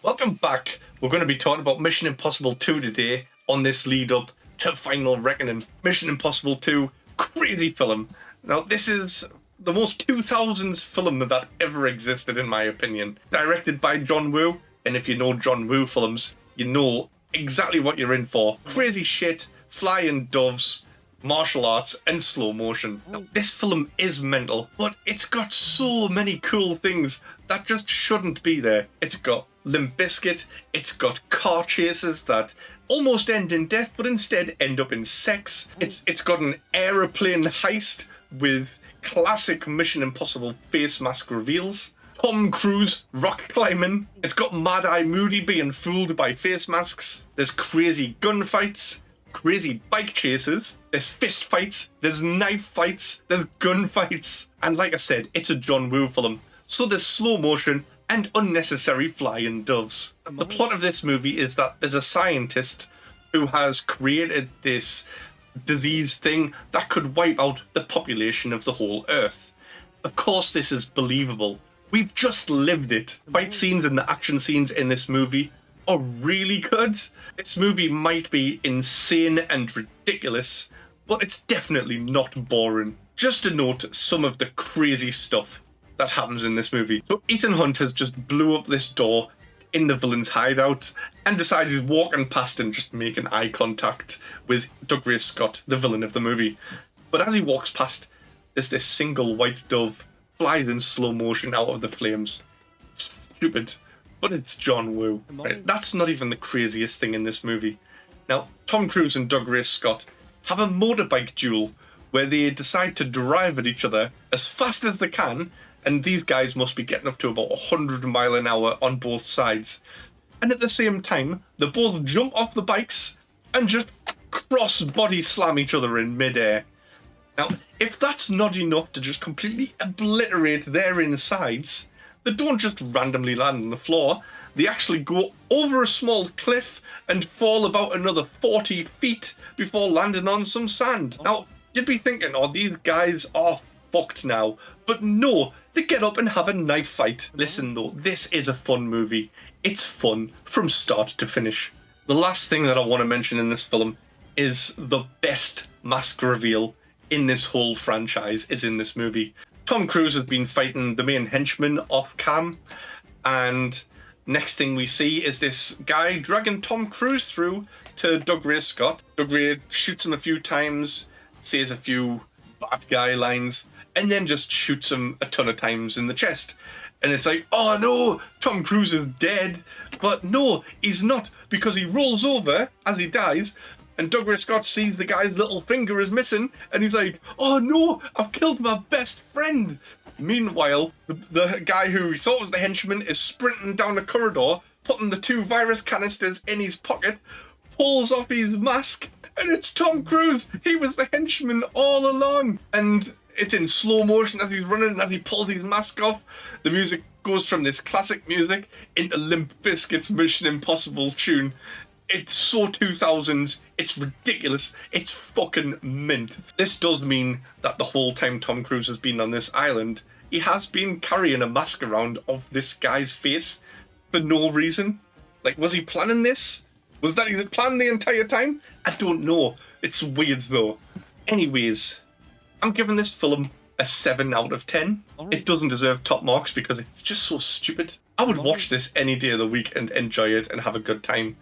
Welcome back. We're going to be talking about Mission Impossible 2 today on this lead up to Final Reckoning. Mission Impossible 2, crazy film. Now, this is the most 2000s film that ever existed, in my opinion. Directed by John Woo, and if you know John Woo films, you know exactly what you're in for. Crazy shit, flying doves, martial arts, and slow motion. Now, this film is mental, but it's got so many cool things that just shouldn't be there. It's got Limp Bizkit, it's got car chases that almost end in death, but instead end up in sex. It's got an aeroplane heist with classic Mission Impossible face mask reveals. Tom Cruise rock climbing. It's got Mad Eye Moody being fooled by face masks. There's crazy gunfights, crazy bike chases, there's fist fights, there's knife fights, there's gunfights. And like I said, it's a John Woo film, so there's slow motion and unnecessary flying doves. The plot of this movie is that there's a scientist who has created this disease thing that could wipe out the population of the whole Earth. Of course, this is believable. We've just lived it. Fight scenes and the action scenes in this movie are really good. This movie might be insane and ridiculous, but it's definitely not boring. Just to note some of the crazy stuff that happens in this movie. So Ethan Hunt has just blew up this door in the villain's hideout and decides he's walking past and just making eye contact with Douglas Scott, the villain of the movie. But as he walks past, there's this single white dove flies in slow motion out of the flames. Stupid, but it's John Woo. Right? That's not even the craziest thing in this movie. Now, Tom Cruise and Douglas Scott have a motorbike duel where they decide to drive at each other as fast as they can, and these guys must be getting up to about 100 miles an hour on both sides. And at the same time, they both jump off the bikes and just cross-body slam each other in midair. Now, if that's not enough to just completely obliterate their insides, they don't just randomly land on the floor. They actually go over a small cliff and fall about another 40 feet before landing on some sand. Now, you'd be thinking, oh, these guys are fucked now. But no, they get up and have a knife fight. Listen though, this is a fun movie. It's fun from start to finish. The last thing that I want to mention in this film is the best mask reveal in this whole franchise is in this movie. Tom Cruise has been fighting the main henchman off cam, and next thing we see is this guy dragging Tom Cruise through to Douglas Scott. Douglas shoots him a few times, says a few bad guy lines, and then just shoots him a ton of times in the chest. And it's like, oh no, Tom Cruise is dead. But no, he's not, because he rolls over as he dies, and Douglas Scott sees the guy's little finger is missing, and he's like, oh no, I've killed my best friend. Meanwhile, the guy who he thought was the henchman is sprinting down the corridor, putting the 2 virus canisters in his pocket, pulls off his mask, and it's Tom Cruise. He was the henchman all along. And it's in slow motion as he's running, and as he pulls his mask off, the music goes from this classic music into Limp Bizkit's Mission Impossible tune. It's so 2000s, it's ridiculous, it's fucking mint. This does mean that the whole time Tom Cruise has been on this island, he has been carrying a mask around of this guy's face for no reason. Like, was he planning this? Was that his plan the entire time? I don't know. It's weird though. Anyways, I'm giving this film a 7 out of 10. It doesn't deserve top marks because it's just so stupid. I would watch this any day of the week and enjoy it and have a good time.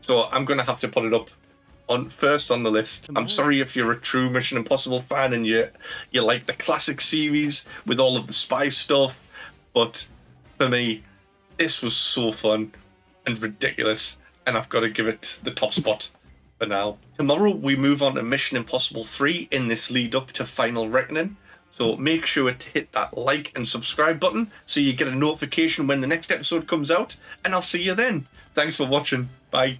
So I'm going to have to put it up on first on the list. I'm sorry if you're a true Mission Impossible fan and you like the classic series with all of the spy stuff, but for me, this was so fun and ridiculous, and I've got to give it the top spot for now. Tomorrow we move on to Mission Impossible 3 in this lead up to Final Reckoning. So make sure to hit that like and subscribe button so you get a notification when the next episode comes out, and I'll see you then. Thanks for watching. Bye.